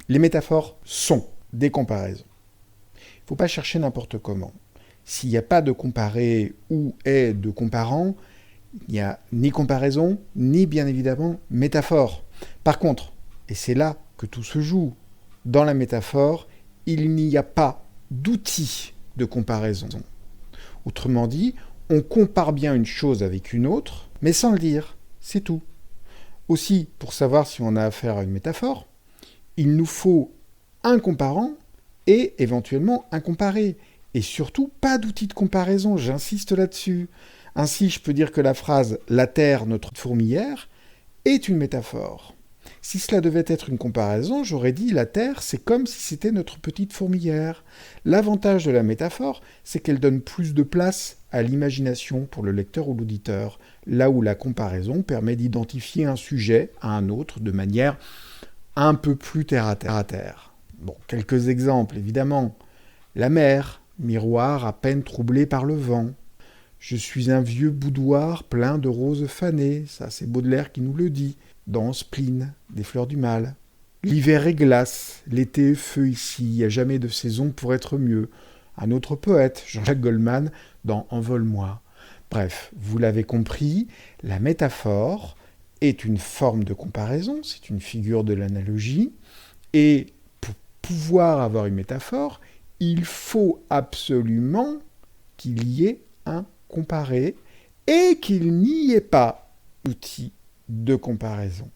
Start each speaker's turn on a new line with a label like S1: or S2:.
S1: Les métaphores sont des comparaisons. Il ne faut pas chercher n'importe comment. S'il n'y a pas de comparé ou est de comparant, il n'y a ni comparaison, ni bien évidemment métaphore. Par contre, et c'est là que tout se joue, dans la métaphore, il n'y a pas d'outil de comparaison. Autrement dit, on compare bien une chose avec une autre, mais sans le dire, c'est tout. Aussi, pour savoir si on a affaire à une métaphore, il nous faut un comparant et éventuellement un comparé. Et surtout, pas d'outil de comparaison, j'insiste là-dessus. Ainsi, je peux dire que la phrase « la terre, notre fourmilière » est une métaphore. Si cela devait être une comparaison, j'aurais dit la Terre, c'est comme si c'était notre petite fourmilière. L'avantage de la métaphore, c'est qu'elle donne plus de place à l'imagination pour le lecteur ou l'auditeur, là où la comparaison permet d'identifier un sujet à un autre de manière un peu plus terre à terre. Bon, quelques exemples, évidemment. La mer, miroir à peine troublé par le vent. Je suis un vieux boudoir plein de roses fanées, ça c'est Baudelaire qui nous le dit, dans Spleen, des fleurs du mal. L'hiver est glace, l'été est feu ici, il n'y a jamais de saison pour être mieux. Un autre poète, Jean-Jacques Goldman, dans Envole-moi. Bref, vous l'avez compris, la métaphore est une forme de comparaison, c'est une figure de l'analogie, et pour pouvoir avoir une métaphore, il faut absolument qu'il y ait un comparé et qu'il n'y ait pas d'outil de comparaison.